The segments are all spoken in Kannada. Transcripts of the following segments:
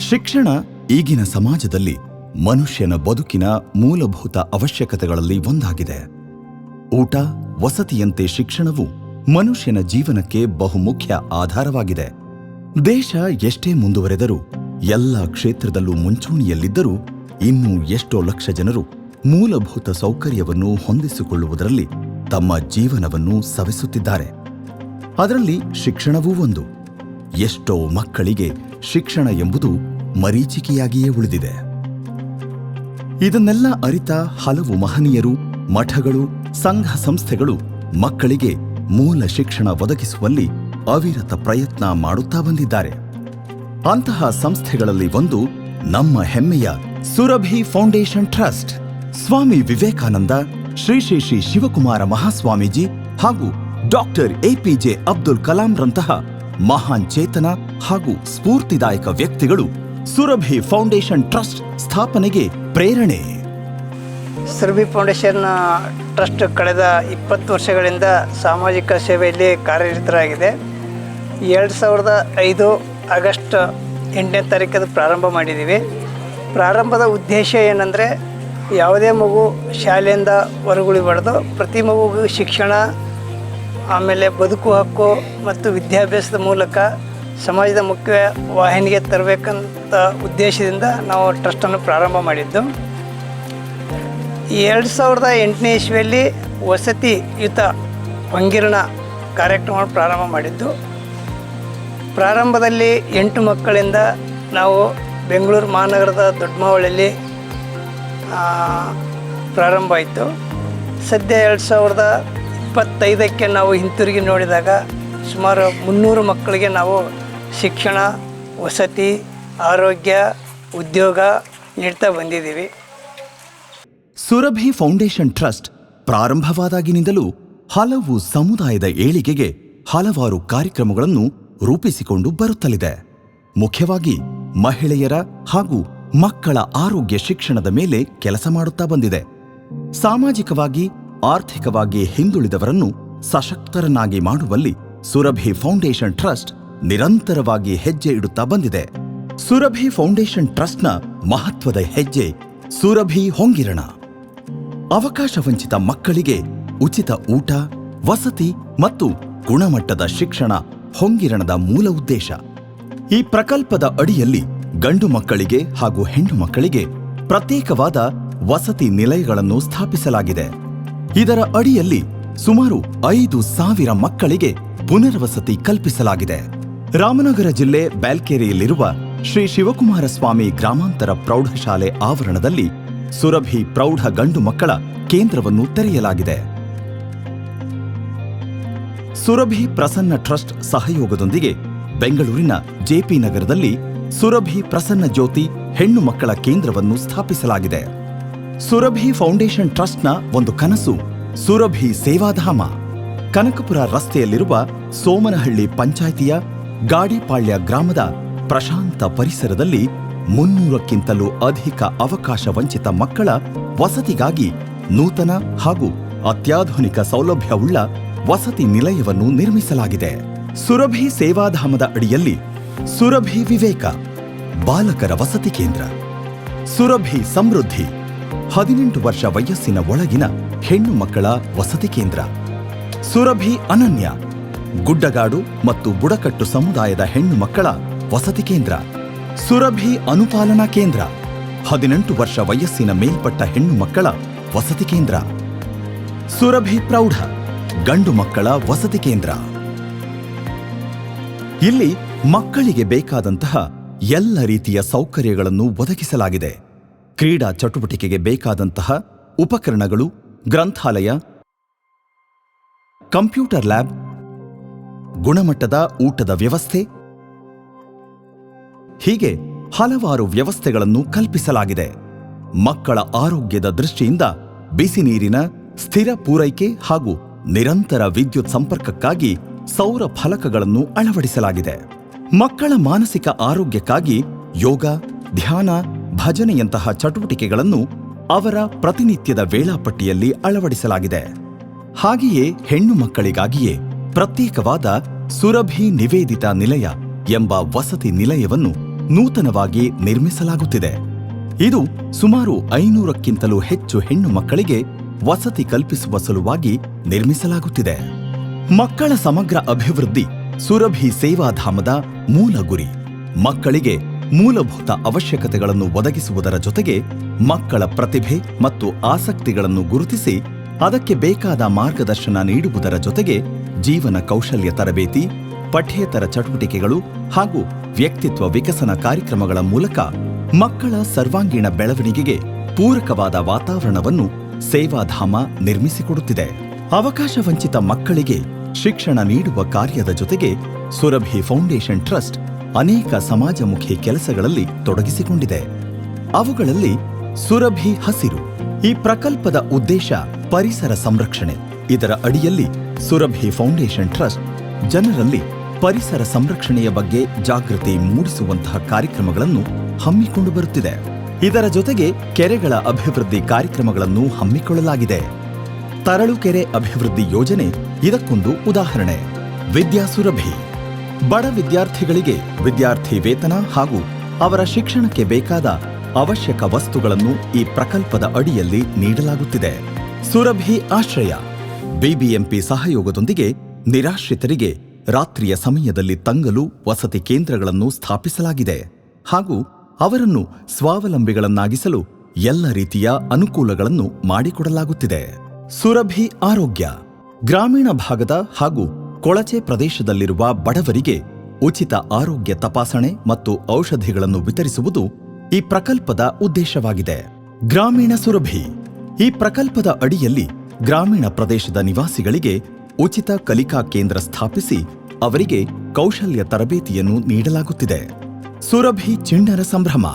ಶಿಕ್ಷಣ ಈಗಿನ ಸಮಾಜದಲ್ಲಿ ಮನುಷ್ಯನ ಬದುಕಿನ ಮೂಲಭೂತ ಅವಶ್ಯಕತೆಗಳಲ್ಲಿ ಒಂದಾಗಿದೆ. ಊಟ, ವಸತಿಯಂತೆ ಶಿಕ್ಷಣವು ಮನುಷ್ಯನ ಜೀವನಕ್ಕೆ ಬಹುಮುಖ್ಯ ಆಧಾರವಾಗಿದೆ. ದೇಶ ಎಷ್ಟೇ ಮುಂದುವರೆದರೂ, ಎಲ್ಲ ಕ್ಷೇತ್ರದಲ್ಲೂ ಮುಂಚೂಣಿಯಲ್ಲಿದ್ದರೂ, ಇನ್ನೂ ಎಷ್ಟೋ ಲಕ್ಷ ಜನರು ಮೂಲಭೂತ ಸೌಕರ್ಯವನ್ನು ಹೊಂದಿಸಿಕೊಳ್ಳುವುದರಲ್ಲಿ ತಮ್ಮ ಜೀವನವನ್ನು ಸವೆಸುತ್ತಿದ್ದಾರೆ. ಅದರಲ್ಲಿ ಶಿಕ್ಷಣವೂ ಒಂದು. ಎಷ್ಟೋ ಮಕ್ಕಳಿಗೆ ಶಿಕ್ಷಣ ಎಂಬುದು ಮರೀಚಿಕೆಯಾಗಿಯೇ ಉಳಿದಿದೆ. ಇದನ್ನೆಲ್ಲ ಅರಿತ ಹಲವು ಮಹನೀಯರು, ಮಠಗಳು, ಸಂಘ ಸಂಸ್ಥೆಗಳು ಮಕ್ಕಳಿಗೆ ಮೂಲ ಶಿಕ್ಷಣ ಒದಗಿಸುವಲ್ಲಿ ಅವಿರತ ಪ್ರಯತ್ನ ಮಾಡುತ್ತಾ ಬಂದಿದ್ದಾರೆ. ಅಂತಹ ಸಂಸ್ಥೆಗಳಲ್ಲಿ ಒಂದು ನಮ್ಮ ಹೆಮ್ಮೆಯ ಸುರಭಿ ಫೌಂಡೇಶನ್ ಟ್ರಸ್ಟ್. ಸ್ವಾಮಿ ವಿವೇಕಾನಂದ, ಶ್ರೀ ಶ್ರೀ ಶ್ರೀ ಶಿವಕುಮಾರ ಮಹಾಸ್ವಾಮೀಜಿ ಹಾಗೂ ಡಾಕ್ಟರ್ ಎಪಿಜೆ ಅಬ್ದುಲ್ ಕಲಾಂರಂತಹ ಮಹಾನ್ ಚೇತನ ಹಾಗೂ ಸ್ಫೂರ್ತಿದಾಯಕ ವ್ಯಕ್ತಿಗಳು ಸುರಭಿ ಫೌಂಡೇಶನ್ ಟ್ರಸ್ಟ್ ಸ್ಥಾಪನೆಗೆ ಪ್ರೇರಣೆ. ಸುರಭಿ ಫೌಂಡೇಶನ್ ಟ್ರಸ್ಟ್ ಕಳೆದ 20 ವರ್ಷಗಳಿಂದ ಸಾಮಾಜಿಕ ಸೇವೆಯಲ್ಲಿ ಕಾರ್ಯನಿರತರಾಗಿದೆ. 2005 ಆಗಸ್ಟ್ 8ನೇ ತಾರೀಕದು ಪ್ರಾರಂಭ ಮಾಡಿದ್ದೀವಿ. ಪ್ರಾರಂಭದ ಉದ್ದೇಶ ಏನಂದರೆ, ಯಾವುದೇ ಮಗು ಶಾಲೆಯಿಂದ ಹೊರಗುಳಿಬಾರ್ದು, ಪ್ರತಿ ಮಗುಗೂ ಶಿಕ್ಷಣ, ಆಮೇಲೆ ಬದುಕು ಹಕ್ಕು ಮತ್ತು ವಿದ್ಯಾಭ್ಯಾಸದ ಮೂಲಕ ಸಮಾಜದ ಮುಖ್ಯ ವಾಹಿನಿಗೆ ತರಬೇಕಂತ ಉದ್ದೇಶದಿಂದ ನಾವು ಟ್ರಸ್ಟನ್ನು ಪ್ರಾರಂಭ ಮಾಡಿದ್ದು. 2008ನೇ ಇಸ್ವಿಯಲ್ಲಿ ವಸತಿಯುತ ಹೊಂಗಿರಣ ಕಾರ್ಯಕ್ರಮ ಪ್ರಾರಂಭ ಮಾಡಿದ್ದು. ಪ್ರಾರಂಭದಲ್ಲಿ 8 ಮಕ್ಕಳಿಂದ ನಾವು ಬೆಂಗಳೂರು ಮಹಾನಗರದ ದೊಡ್ಡಮಾವಳಿಯಲ್ಲಿ ಪ್ರಾರಂಭ ಆಯಿತು. ಸದ್ಯ 2025ಕ್ಕೆ ನಾವು ಹಿಂತಿರುಗಿ ನೋಡಿದಾಗ ಸುಮಾರು 300 ಮಕ್ಕಳಿಗೆ ನಾವು ಶಿಕ್ಷಣ, ವಸತಿ, ಆರೋಗ್ಯ, ಉದ್ಯೋಗ ನೀಡ್ತಾ ಬಂದಿದ್ದೀವಿ. ಸುರಭಿ ಫೌಂಡೇಶನ್ ಟ್ರಸ್ಟ್ ಪ್ರಾರಂಭವಾದಾಗಿನಿಂದಲೂ ಹಲವು ಸಮುದಾಯದ ಏಳಿಗೆಗೆ ಹಲವಾರು ಕಾರ್ಯಕ್ರಮಗಳನ್ನು ರೂಪಿಸಿಕೊಂಡು ಬರುತ್ತಲಿದೆ. ಮುಖ್ಯವಾಗಿ ಮಹಿಳೆಯರ ಹಾಗೂ ಮಕ್ಕಳ ಆರೋಗ್ಯ ಶಿಕ್ಷಣದ ಮೇಲೆ ಕೆಲಸ ಮಾಡುತ್ತಾ ಬಂದಿದೆ. ಸಾಮಾಜಿಕವಾಗಿ, ಆರ್ಥಿಕವಾಗಿ ಹಿಂದುಳಿದವರನ್ನು ಸಶಕ್ತರನ್ನಾಗಿ ಮಾಡುವಲ್ಲಿ ಸುರಭಿ ಫೌಂಡೇಶನ್ ಟ್ರಸ್ಟ್ ನಿರಂತರವಾಗಿ ಹೆಜ್ಜೆ ಇಡುತ್ತಾ ಬಂದಿದೆ. ಸುರಭಿ ಫೌಂಡೇಶನ್ ಟ್ರಸ್ಟ್ನ ಮಹತ್ವದ ಹೆಜ್ಜೆ ಸುರಭಿ ಹೊಂಗಿರಣ. ಅವಕಾಶವಂಚಿತ ಮಕ್ಕಳಿಗೆ ಉಚಿತ ಊಟ, ವಸತಿ ಮತ್ತು ಗುಣಮಟ್ಟದ ಶಿಕ್ಷಣ ಹೊಂಗಿರಣದ ಮೂಲ ಉದ್ದೇಶ. ಈ ಪ್ರಕಲ್ಪದ ಅಡಿಯಲ್ಲಿ ಗಂಡು ಮಕ್ಕಳಿಗೆ ಹಾಗೂ ಹೆಣ್ಣು ಮಕ್ಕಳಿಗೆ ಪ್ರತ್ಯೇಕವಾದ ವಸತಿ ನಿಲಯಗಳನ್ನು ಸ್ಥಾಪಿಸಲಾಗಿದೆ. ಇದರ ಅಡಿಯಲ್ಲಿ ಸುಮಾರು 5,000 ಮಕ್ಕಳಿಗೆ ಪುನರ್ವಸತಿ ಕಲ್ಪಿಸಲಾಗಿದೆ. ರಾಮನಗರ ಜಿಲ್ಲೆ ಬ್ಯಾಲ್ಕೆರೆಯಲ್ಲಿರುವ ಶ್ರೀ ಶಿವಕುಮಾರ ಸ್ವಾಮಿ ಗ್ರಾಮಾಂತರ ಪ್ರೌಢಶಾಲೆ ಆವರಣದಲ್ಲಿ ಸುರಭಿ ಪ್ರೌಢ ಗಂಡು ಮಕ್ಕಳ ಕೇಂದ್ರವನ್ನು ತೆರೆಯಲಾಗಿದೆ. ಸುರಭಿ ಪ್ರಸನ್ನ ಟ್ರಸ್ಟ್ ಸಹಯೋಗದೊಂದಿಗೆ ಬೆಂಗಳೂರಿನ ಜೆಪಿ ನಗರದಲ್ಲಿ ಸುರಭಿ ಪ್ರಸನ್ನ ಜ್ಯೋತಿ ಹೆಣ್ಣು ಮಕ್ಕಳ ಕೇಂದ್ರವನ್ನು ಸ್ಥಾಪಿಸಲಾಗಿದೆ. ಸುರಭಿ ಫೌಂಡೇಶನ್ ಟ್ರಸ್ಟ್ನ ಒಂದು ಕನಸು ಸುರಭಿ ಸೇವಾಧಾಮ. ಕನಕಪುರ ರಸ್ತೆಯಲ್ಲಿರುವ ಸೋಮನಹಳ್ಳಿ ಪಂಚಾಯಿತಿಯ ಗಾಡಿಪಾಳ್ಯ ಗ್ರಾಮದ ಪ್ರಶಾಂತ ಪರಿಸರದಲ್ಲಿ 300ಕ್ಕಿಂತಲೂ ಅಧಿಕ ಅವಕಾಶ ವಂಚಿತ ಮಕ್ಕಳ ವಸತಿಗಾಗಿ ನೂತನ ಹಾಗೂ ಅತ್ಯಾಧುನಿಕ ಸೌಲಭ್ಯವುಳ್ಳ ವಸತಿ ನಿಲಯವನ್ನು ನಿರ್ಮಿಸಲಾಗಿದೆ. ಸುರಭಿ ಸೇವಾಧಾಮದ ಅಡಿಯಲ್ಲಿ ಸುರಭಿ ವಿವೇಕ ಬಾಲಕರ ವಸತಿ ಕೇಂದ್ರ, ಸುರಭಿ ಸಮೃದ್ಧಿ 18 ವರ್ಷ ವಯಸ್ಸಿನ ಒಳಗಿನ ಹೆಣ್ಣು ಮಕ್ಕಳ ವಸತಿ ಕೇಂದ್ರ, ಸುರಭಿ ಅನನ್ಯ ಗುಡ್ಡಗಾಡು ಮತ್ತು ಬುಡಕಟ್ಟು ಸಮುದಾಯದ ಹೆಣ್ಣು ಮಕ್ಕಳ ವಸತಿ ಕೇಂದ್ರ, ಸುರಭಿ ಅನುಪಾಲನಾ ಕೇಂದ್ರ 18 ವರ್ಷ ವಯಸ್ಸಿನ ಮೇಲ್ಪಟ್ಟ ಹೆಣ್ಣು ಮಕ್ಕಳ ವಸತಿ ಕೇಂದ್ರ, ಸುರಭಿ ಪ್ರೌಢ ಗಂಡು ಮಕ್ಕಳ ವಸತಿ ಕೇಂದ್ರ. ಇಲ್ಲಿ ಮಕ್ಕಳಿಗೆ ಬೇಕಾದಂತಹ ಎಲ್ಲ ರೀತಿಯ ಸೌಕರ್ಯಗಳನ್ನು ಒದಗಿಸಲಾಗಿದೆ. ಕ್ರೀಡಾ ಚಟುವಟಿಕೆಗೆ ಬೇಕಾದಂತಹ ಉಪಕರಣಗಳು, ಗ್ರಂಥಾಲಯ, ಕಂಪ್ಯೂಟರ್ ಲ್ಯಾಬ್, ಗುಣಮಟ್ಟದ ಊಟದ ವ್ಯವಸ್ಥೆ, ಹೀಗೆ ಹಲವಾರು ವ್ಯವಸ್ಥೆಗಳನ್ನು ಕಲ್ಪಿಸಲಾಗಿದೆ. ಮಕ್ಕಳ ಆರೋಗ್ಯದ ದೃಷ್ಟಿಯಿಂದ ಬಿಸಿ ನೀರಿನ ಸ್ಥಿರ ಪೂರೈಕೆ ಹಾಗೂ ನಿರಂತರ ವಿದ್ಯುತ್ ಸಂಪರ್ಕಕ್ಕಾಗಿ ಸೌರ ಫಲಕಗಳನ್ನು ಅಳವಡಿಸಲಾಗಿದೆ. ಮಕ್ಕಳ ಮಾನಸಿಕ ಆರೋಗ್ಯಕ್ಕಾಗಿ ಯೋಗ, ಧ್ಯಾನ, ಭಜನೆಯಂತಹ ಚಟುವಟಿಕೆಗಳನ್ನು ಅವರ ಪ್ರತಿನಿತ್ಯದ ವೇಳಾಪಟ್ಟಿಯಲ್ಲಿ ಅಳವಡಿಸಲಾಗಿದೆ. ಹಾಗೆಯೇ ಹೆಣ್ಣು ಮಕ್ಕಳಿಗಾಗಿಯೇ ಪ್ರತ್ಯೇಕವಾದ ಸುರಭಿ ನಿವೇದಿತಾ ನಿಲಯ ಎಂಬ ವಸತಿ ನಿಲಯವನ್ನು ನೂತನವಾಗಿ ನಿರ್ಮಿಸಲಾಗುತ್ತಿದೆ. ಇದು ಸುಮಾರು 500ಕ್ಕಿಂತಲೂ ಹೆಚ್ಚು ಹೆಣ್ಣು ಮಕ್ಕಳಿಗೆ ವಸತಿ ಕಲ್ಪಿಸುವ ಸಲುವಾಗಿ ನಿರ್ಮಿಸಲಾಗುತ್ತಿದೆ. ಮಕ್ಕಳ ಸಮಗ್ರ ಅಭಿವೃದ್ಧಿ ಸುರಭಿ ಸೇವಾಧಾಮದ ಮೂಲ ಗುರಿ. ಮಕ್ಕಳಿಗೆ ಮೂಲಭೂತ ಅವಶ್ಯಕತೆಗಳನ್ನು ಒದಗಿಸುವುದರ ಜೊತೆಗೆ ಮಕ್ಕಳ ಪ್ರತಿಭೆ ಮತ್ತು ಆಸಕ್ತಿಗಳನ್ನು ಗುರುತಿಸಿ ಅದಕ್ಕೆ ಬೇಕಾದ ಮಾರ್ಗದರ್ಶನ ನೀಡುವುದರ ಜೊತೆಗೆ ಜೀವನ ಕೌಶಲ್ಯ ತರಬೇತಿ, ಪಠ್ಯೇತರ ಚಟುವಟಿಕೆಗಳು ಹಾಗೂ ವ್ಯಕ್ತಿತ್ವ ವಿಕಸನ ಕಾರ್ಯಕ್ರಮಗಳ ಮೂಲಕ ಮಕ್ಕಳ ಸರ್ವಾಂಗೀಣ ಬೆಳವಣಿಗೆಗೆ ಪೂರಕವಾದ ವಾತಾವರಣವನ್ನು ಸೇವಾಧಾಮ ನಿರ್ಮಿಸಿಕೊಡುತ್ತಿದೆ. ಅವಕಾಶ ವಂಚಿತ ಮಕ್ಕಳಿಗೆ ಶಿಕ್ಷಣ ನೀಡುವ ಕಾರ್ಯದ ಜೊತೆಗೆ ಸುರಭಿ ಫೌಂಡೇಶನ್ ಟ್ರಸ್ಟ್ ಅನೇಕ ಸಮಾಜಮುಖಿ ಕೆಲಸಗಳಲ್ಲಿ ತೊಡಗಿಸಿಕೊಂಡಿದೆ. ಅವುಗಳಲ್ಲಿ ಸುರಭಿ ಹಸಿರು. ಈ ಪ್ರಕಲ್ಪದ ಉದ್ದೇಶ ಪರಿಸರ ಸಂರಕ್ಷಣೆ. ಇದರ ಅಡಿಯಲ್ಲಿ ಸುರಭಿ ಫೌಂಡೇಶನ್ ಟ್ರಸ್ಟ್ ಜನರಲ್ಲಿ ಪರಿಸರ ಸಂರಕ್ಷಣೆಯ ಬಗ್ಗೆ ಜಾಗೃತಿ ಮೂಡಿಸುವಂತಹ ಕಾರ್ಯಕ್ರಮಗಳನ್ನು ಹಮ್ಮಿಕೊಂಡು ಬರುತ್ತಿದೆ. ಇದರ ಜೊತೆಗೆ ಕೆರೆಗಳ ಅಭಿವೃದ್ಧಿ ಕಾರ್ಯಕ್ರಮಗಳನ್ನು ಹಮ್ಮಿಕೊಳ್ಳಲಾಗಿದೆ. ತರಳು ಕೆರೆ ಅಭಿವೃದ್ಧಿ ಯೋಜನೆ ಇದಕ್ಕೊಂದು ಉದಾಹರಣೆ. ವಿದ್ಯಾಸುರಭಿ ಬಡ ವಿದ್ಯಾರ್ಥಿಗಳಿಗೆ ವಿದ್ಯಾರ್ಥಿ ವೇತನ ಹಾಗೂ ಅವರ ಶಿಕ್ಷಣಕ್ಕೆ ಬೇಕಾದ ಅವಶ್ಯಕ ವಸ್ತುಗಳನ್ನು ಈ ಪ್ರಕಲ್ಪದ ಅಡಿಯಲ್ಲಿ ನೀಡಲಾಗುತ್ತಿದೆ. ಸುರಭಿ ಆಶ್ರಯ ಬಿಬಿಎಂಪಿ ಸಹಯೋಗದೊಂದಿಗೆ ನಿರಾಶ್ರಿತರಿಗೆ ರಾತ್ರಿಯ ಸಮಯದಲ್ಲಿ ತಂಗಲು ವಸತಿ ಕೇಂದ್ರಗಳನ್ನು ಸ್ಥಾಪಿಸಲಾಗಿದೆ ಹಾಗೂ ಅವರನ್ನು ಸ್ವಾವಲಂಬಿಗಳನ್ನಾಗಿಸಲು ಎಲ್ಲ ರೀತಿಯ ಅನುಕೂಲಗಳನ್ನು ಮಾಡಿಕೊಡಲಾಗುತ್ತಿದೆ. ಸುರಭಿ ಆರೋಗ್ಯ ಗ್ರಾಮೀಣ ಭಾಗದ ಹಾಗೂ ಕೊಳಚೆ ಪ್ರದೇಶದಲ್ಲಿರುವ ಬಡವರಿಗೆ ಉಚಿತ ಆರೋಗ್ಯ ತಪಾಸಣೆ ಮತ್ತು ಔಷಧಿಗಳನ್ನು ವಿತರಿಸುವುದು ಈ ಪ್ರಕಲ್ಪದ ಉದ್ದೇಶವಾಗಿದೆ. ಗ್ರಾಮೀಣ ಸುರಭಿ ಈ ಪ್ರಕಲ್ಪದ ಅಡಿಯಲ್ಲಿ ಗ್ರಾಮೀಣ ಪ್ರದೇಶದ ನಿವಾಸಿಗಳಿಗೆ ಉಚಿತ ಕಲಿಕಾ ಕೇಂದ್ರ ಸ್ಥಾಪಿಸಿ ಅವರಿಗೆ ಕೌಶಲ್ಯ ತರಬೇತಿಯನ್ನು ನೀಡಲಾಗುತ್ತಿದೆ. ಸುರಭಿ ಚಿಣ್ಣರ ಸಂಭ್ರಮ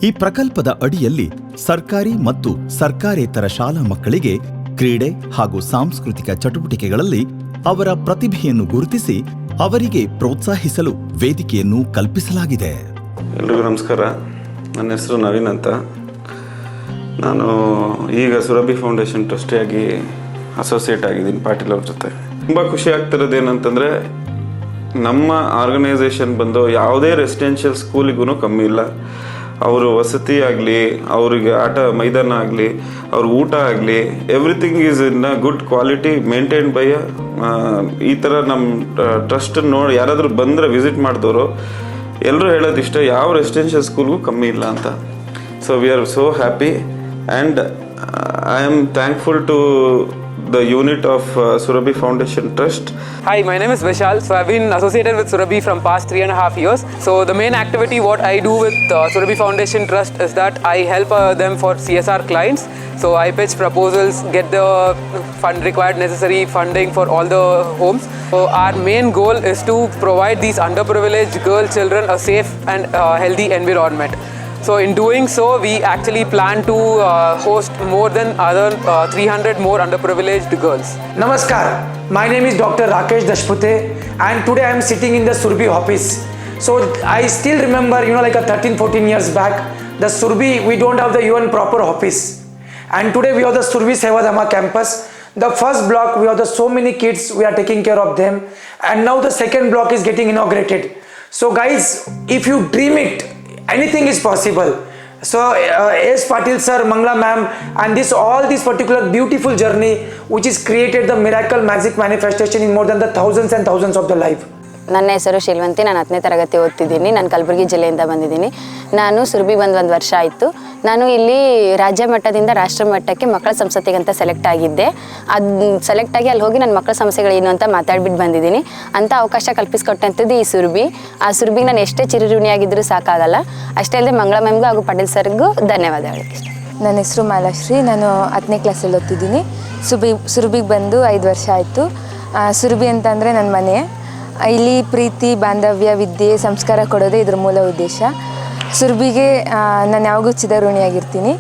ಈ ಪ್ರಕಲ್ಪದ ಅಡಿಯಲ್ಲಿ ಸರ್ಕಾರಿ ಮತ್ತು ಸರ್ಕಾರೇತರ ಶಾಲಾ ಮಕ್ಕಳಿಗೆ ಕ್ರೀಡೆ ಹಾಗೂ ಸಾಂಸ್ಕೃತಿಕ ಚಟುವಟಿಕೆಗಳಲ್ಲಿ ಅವರ ಪ್ರತಿಭೆಯನ್ನು ಗುರುತಿಸಿ ಅವರಿಗೆ ಪ್ರೋತ್ಸಾಹಿಸಲು ವೇದಿಕೆಯನ್ನು ಕಲ್ಪಿಸಲಾಗಿದೆ. ಎಲ್ರಿಗೂ ನಮಸ್ಕಾರ. ನನ್ನ ಹೆಸರು ನವೀನ್ ಅಂತ. ನಾನು ಈಗ ಸುರಭಿ ಫೌಂಡೇಶನ್ ಟ್ರಸ್ಟಿಯಾಗಿ ಅಸೋಸಿಯೇಟ್ ಆಗಿದ್ದೀನಿ ಪಾಟೀಲ್ ಅವ್ರ ಜೊತೆ. ತುಂಬ ಖುಷಿ ಆಗ್ತಿರೋದು ಏನಂತಂದರೆ, ನಮ್ಮ ಆರ್ಗನೈಸೇಷನ್ ಬಂದು ಯಾವುದೇ ರೆಸಿಡೆನ್ಷಿಯಲ್ ಸ್ಕೂಲಿಗೂ ಕಮ್ಮಿ ಇಲ್ಲ. ಅವರು ವಸತಿ ಆಗಲಿ, ಅವರಿಗೆ ಆಟ ಮೈದಾನ ಆಗಲಿ, ಅವ್ರ ಊಟ ಆಗಲಿ, everything is in a good quality maintain by ಈ ಥರ ನಮ್ಮ ಟ್ರಸ್ಟ್ ನೋಡಿ ಯಾರಾದರೂ ಬಂದರೆ ವಿಸಿಟ್ ಮಾಡಿದವರು ಎಲ್ಲರೂ ಹೇಳೋದಿಷ್ಟ, ಯಾವ ರೆಸಿಡೆನ್ಷಿಯಲ್ ಸ್ಕೂಲ್ಗೂ ಕಮ್ಮಿ ಇಲ್ಲ ಅಂತ. So we are so happy and I am thankful to the unit of Surabhi Foundation Trust. Hi, my name is Vishal. So I've been associated with Surabhi from past 3.5 years. So the main activity what I do with Surabhi Foundation Trust is that I help them for CSR clients. So I pitch proposals, get the required necessary funding for all the homes. So our main goal is to provide these underprivileged girl children a safe and healthy environment. So in doing so, we actually plan to host more than 300 more underprivileged girls. Namaskar, my name is Dr. Rakesh Dashpute and today I am sitting in the Surabhi office. So I still remember, like a 13-14 years back, the Surabhi, we don't have the even proper office. And today we have the Surabhi Sevadhama campus. The first block, we have the so many kids, we are taking care of them. And now the second block is getting inaugurated. So guys, if you dream it, anything is possible. So S. Patil sir, Mangla ma'am, and all this particular beautiful journey which is created the miracle magic manifestation in more than the thousands and thousands of the life. ನನ್ನ ಹೆಸರು ಶಿಲ್ವಂತಿ. ನಾನು 10ನೇ ತರಗತಿ ಓದ್ತಿದ್ದೀನಿ. ನಾನು ಕಲಬುರಗಿ ಜಿಲ್ಲೆಯಿಂದ ಬಂದಿದ್ದೀನಿ. ನಾನು ಸುರಭಿ ಬಂದು 1 ವರ್ಷ ಆಯಿತು. ನಾನು ಇಲ್ಲಿ ರಾಜ್ಯ ಮಟ್ಟದಿಂದ ರಾಷ್ಟ್ರ ಮಟ್ಟಕ್ಕೆ ಮಕ್ಕಳ ಸಂಸತ್ತಿಗಂತ ಸೆಲೆಕ್ಟ್ ಆಗಿದ್ದೆ. ಅದು ಸೆಲೆಕ್ಟ್ ಆಗಿ ಅಲ್ಲಿ ಹೋಗಿ ನನ್ನ ಮಕ್ಕಳ ಸಮಸ್ಯೆಗಳೇನು ಅಂತ ಮಾತಾಡ್ಬಿಟ್ಟು ಬಂದಿದ್ದೀನಿ. ಅಂಥ ಅವಕಾಶ ಕಲ್ಪಿಸ್ಕೊಟ್ಟಂಥದ್ದು ಈ ಸುರಭಿ. ಆ ಸುರಭಿಗೆ ನಾನು ಎಷ್ಟೇ ಚಿರಋಣಿಯಾಗಿದ್ದರೂ ಸಾಕಾಗಲ್ಲ. ಅಷ್ಟೇ ಅಲ್ಲದೆ ಮಂಗಳ ಮ್ಯಾಮ್ಗೂ ಹಾಗೂ ಪಟೇಲ್ ಸರ್ಗೂ ಧನ್ಯವಾದ ಹೇಳಕ್ಕೆ ಇಷ್ಟ. ನನ್ನ ಹೆಸರು ಮಾಲಾಶ್ರೀ. ನಾನು 10ನೇ ಕ್ಲಾಸಲ್ಲಿ ಓದ್ತಿದ್ದೀನಿ. ಸುರಭಿಗೆ ಬಂದು 5 ವರ್ಷ ಆಯಿತು. ಸುರಭಿ ಅಂತಂದರೆ ನನ್ನ ಮನೆ. ಇಲ್ಲಿ ಪ್ರೀತಿ, ಬಾಂಧವ್ಯ, ವಿದ್ಯೆ, ಸಂಸ್ಕಾರ ಕೊಡೋದೇ ಇದ್ರ ಮೂಲ ಉದ್ದೇಶ. ಸುರಭಿಗೆ ನಾನು ಯಾವಾಗೂ ಚಿರಋಣಿಯಾಗಿರ್ತೀನಿ.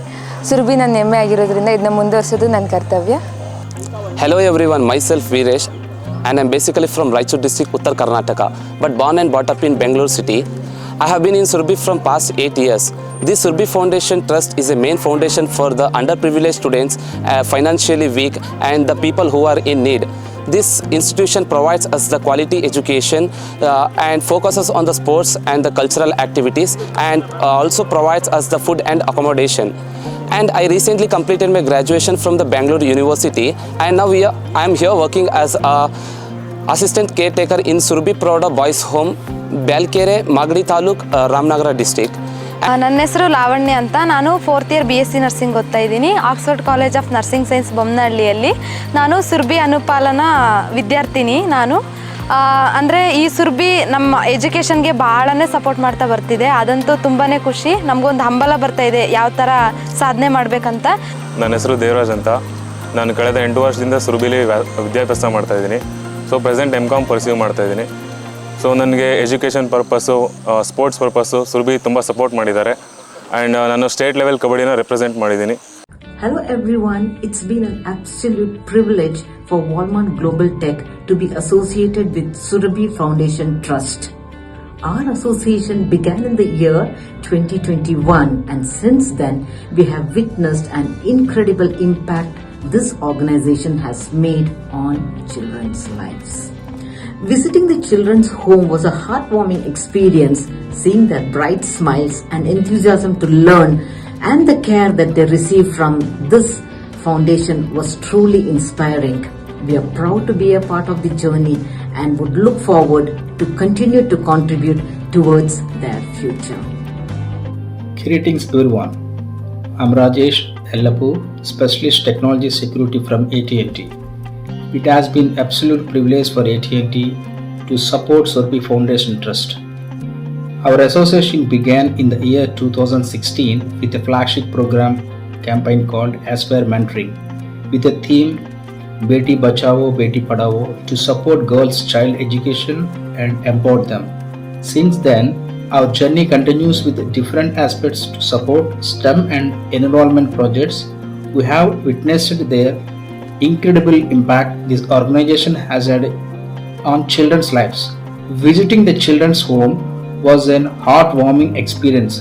ಸುರಭಿ ನನ್ನ ಹೆಮ್ಮೆ ಆಗಿರೋದ್ರಿಂದ ಇದನ್ನ ಮುಂದುವರಿಸೋದು ನನ್ನ ಕರ್ತವ್ಯ. Hello everyone, myself Veeresh and I'm basically from Raichur district, Uttar Karnataka, but born and brought up in Bangalore city. I have been in Surabhi from past 8 years. This Surabhi Foundation Trust is a main foundation for the underprivileged students, financially weak and the people who are in need. This institution provides us the quality education and focuses on the sports and the cultural activities, and also provides us the food and accommodation. And I recently completed my graduation from the Bangalore University, and now I am here working as a assistant caretaker in Surabhi Prouda Boys Home, Balkere, Magadi Taluk, Ramnagara district. ನನ್ನ ಹೆಸರು ಲಾವಣ್ಯ ಅಂತ. ನಾನು 4th ಇಯರ್ BSc ನರ್ಸಿಂಗ್ ಓದ್ತಾ ಇದ್ದೀನಿ Oxford college of nursing science ಬೊಮ್ಮನಹಳ್ಳಿಯಲ್ಲಿ. ನಾನು ಸುರಭಿ ಅನುಪಾಲನಾ ವಿದ್ಯಾರ್ಥಿನಿ. ನಾನು ಅಂದರೆ ಈ ಸುರಭಿ ನಮ್ಮ ಎಜುಕೇಷನ್ಗೆ ಭಾಳನೇ ಸಪೋರ್ಟ್ ಮಾಡ್ತಾ ಬರ್ತಿದೆ. ಅದಂತೂ ತುಂಬಾ ಖುಷಿ. ನಮಗೊಂದು ಹಂಬಲ ಬರ್ತಾ ಇದೆ ಯಾವ ಥರ ಸಾಧನೆ ಮಾಡಬೇಕಂತ. ನನ್ನ ಹೆಸರು ದೇವರಾಜ್ ಅಂತ. ನಾನು ಕಳೆದ 8 ವರ್ಷದಿಂದ ಸುರಭಿಲಿ ವಿದ್ಯಾಭ್ಯಾಸ ಮಾಡ್ತಾಯಿದ್ದೀನಿ. ಸೊ ಪ್ರೆಸೆಂಟ್ MCOM ಪರ್ಸ್ಯೂ ಮಾಡ್ತಾಯಿದ್ದೀನಿ. ಸೊ ನನಗೆ education purpose, sports purpose Surabhi ತುಂಬ ಸಪೋರ್ಟ್ ಮಾಡಿದ್ದಾರೆ. ಆ್ಯಂಡ್ ನಾನು ಸ್ಟೇಟ್ ಲೆವೆಲ್ ಕಬಡ್ಡಿನ ರೆಪ್ರೆಸೆಂಟ್ ಮಾಡಿದ್ದೀನಿ. Hello everyone, it's been an absolute privilege for Walmart Global Tech to be associated with Surabhi Foundation Trust. Our association began in the year 2021, and since then we have witnessed an incredible impact this organization has made on children's lives. Visiting the children's home was a heartwarming experience, seeing their bright smiles and enthusiasm to learn and the care that they receive from this foundation was truly inspiring. We are proud to be a part of the journey and would look forward to continue to contribute towards their future. Greetings everyone. I'm Rajesh Ellapu, Specialist Technology Security from AT&T. It has been absolute privilege for AT&T to support Surabhi Foundation Trust. Our association began in the year 2016 with a flagship program campaign called Aspire Mentoring, with a theme Beti Bachao, Beti Padhao, to support girls' child education and empower them. Since then, our journey continues with different aspects to support STEM and enrollment projects. We have witnessed their incredible impact this organization has had on children's lives. Visiting the children's home was an heartwarming experience,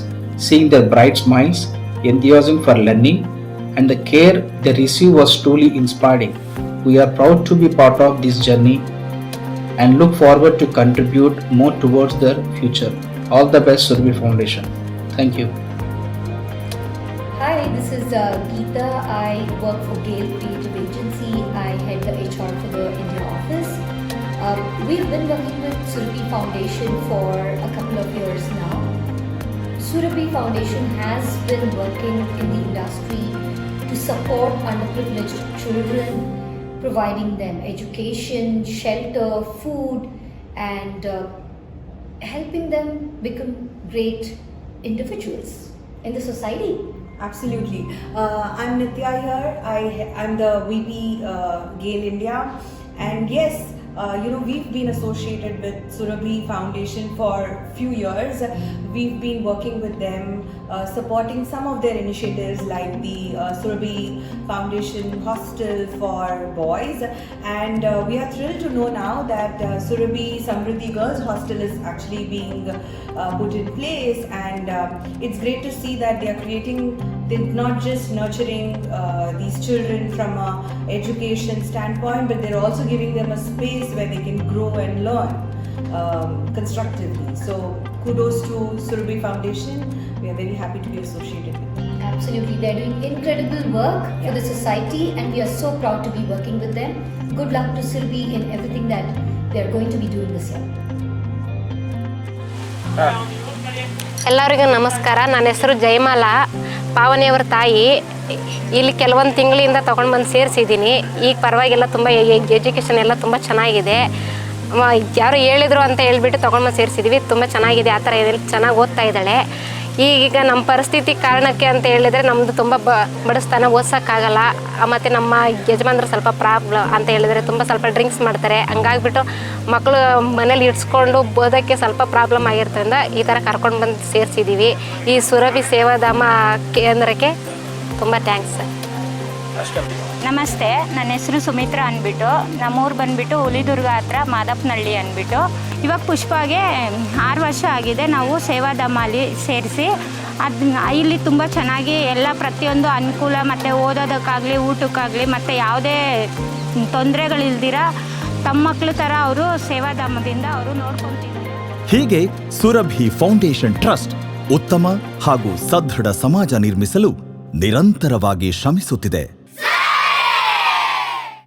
seeing their bright smiles, enthusiasm for learning, and the care they receive was truly inspiring. We are proud to be part of this journey and look forward to contribute more towards their future. All the best, Surabhi Foundation. Thank you. Hi, this is Geeta. I work for Gale Creative Agency. I head the HR for the India office. We've been working with Surabhi Foundation for a couple of years now. Surabhi Foundation has been working in the industry to support underprivileged children, providing them education, shelter, food, and helping them become great individuals in the society. Absolutely. I'm Nitya here. I'm the VP Gale India, and yes, we've been associated with Surabhi Foundation for few years. We've been working with them, supporting some of their initiatives like the Surabhi Foundation Hostel for Boys, and we are thrilled to know now that Surabhi Samriddhi Girls Hostel is actually being put in place, and it's great to see that they're not just nurturing these children from a education standpoint, but they're also giving them a space where they can grow and learn constructively. So kudos to Surabhi Foundation. We are very happy to be associated with them. Absolutely, they're doing incredible work for the society, and we are so proud to be working with them. Good luck to Surabhi in everything that they're going to be doing this year. ಎಲ್ಲರಿಗೂ ನಮಸ್ಕಾರ. ನನ್ನ ಹೆಸರು ಜಯಮಾಲಾ, ಪಾವನಿಯವರ ತಾಯಿ. ಇಲ್ಲಿ ಕೆಲವೊಂದು ತಿಂಗಳಿಂದ ತೊಗೊಂಡು ಬಂದು ಸೇರಿಸಿದ್ದೀನಿ. ಈಗ ಪರವಾಗಿಲ್ಲ, ತುಂಬ ಎಜುಕೇಷನ್ ಎಲ್ಲ ತುಂಬ ಚೆನ್ನಾಗಿದೆ. ಯಾರು ಹೇಳಿದ್ರು ಅಂತ ಹೇಳ್ಬಿಟ್ಟು ತೊಗೊಂಡು ಬಂದು ಸೇರಿಸಿದ್ವಿ. ತುಂಬ ಚೆನ್ನಾಗಿದೆ, ಆ ಥರ ಏನಿಲ್ಲ, ಚೆನ್ನಾಗಿ ಓದ್ತಾ ಇದ್ದಾಳೆ. ಈಗ ನಮ್ಮ ಪರಿಸ್ಥಿತಿ ಕಾರಣಕ್ಕೆ ಅಂತ ಹೇಳಿದರೆ ನಮ್ಮದು ತುಂಬ ಬಡಿಸ್ತಾನ, ಓದ್ಸೋಕ್ಕಾಗಲ್ಲ. ಮತ್ತು ನಮ್ಮ ಯಜಮಾನ್ರು ಸ್ವಲ್ಪ ಪ್ರಾಬ್ಲಮ್ ಅಂತ ಹೇಳಿದರೆ ಸ್ವಲ್ಪ ಡ್ರಿಂಕ್ಸ್ ಮಾಡ್ತಾರೆ. ಹಂಗಾಗ್ಬಿಟ್ಟು ಮಕ್ಕಳು ಮನೇಲಿ ಇಡ್ಸ್ಕೊಂಡು ಓದೋಕ್ಕೆ ಸ್ವಲ್ಪ ಪ್ರಾಬ್ಲಮ್ ಆಗಿರ್ತದಿಂದ ಈ ಥರ ಕರ್ಕೊಂಡು ಬಂದು ಸೇರಿಸಿದ್ದೀವಿ. ಈ ಸುರಭಿ ಸೇವಾಧಾಮ ಕೇಂದ್ರಕ್ಕೆ ತುಂಬ ಥ್ಯಾಂಕ್ಸ್ ಸರ್. ನಮಸ್ತೆ, ನನ್ನ ಹೆಸರು ಸುಮಿತ್ರಾ ಅಂದ್ಬಿಟ್ಟು. ನಮ್ಮೂರು ಬಂದುಬಿಟ್ಟು ಹುಲಿದುರ್ಗ ಹತ್ರ ಮಾದಪ್ಪನಹಳ್ಳಿ ಅಂದ್ಬಿಟ್ಟು. ಇವಾಗ ಪುಷ್ಪಾಗೆ 6 ವರ್ಷ ಆಗಿದೆ ನಾವು ಸೇವಾಧಾಮಲ್ಲಿ ಸೇರಿಸಿ. ಇಲ್ಲಿ ತುಂಬ ಚೆನ್ನಾಗಿ ಎಲ್ಲ ಪ್ರತಿಯೊಂದು ಅನುಕೂಲ, ಮತ್ತು ಓದೋದಕ್ಕಾಗಲಿ ಊಟಕ್ಕಾಗಲಿ ಮತ್ತು ಯಾವುದೇ ತೊಂದರೆಗಳಿಲ್ದಿರ ತಮ್ಮ ಮಕ್ಕಳ ಥರ ಅವರು ಸೇವಾಧಾಮದಿಂದ ಅವರು ನೋಡ್ಕೊತಿದ್ದಾರೆ. ಹೀಗೆ ಸುರಭಿ ಫೌಂಡೇಶನ್ ಟ್ರಸ್ಟ್ ಉತ್ತಮ ಹಾಗೂ ಸದೃಢ ಸಮಾಜ ನಿರ್ಮಿಸಲು ನಿರಂತರವಾಗಿ ಶ್ರಮಿಸುತ್ತಿದೆ.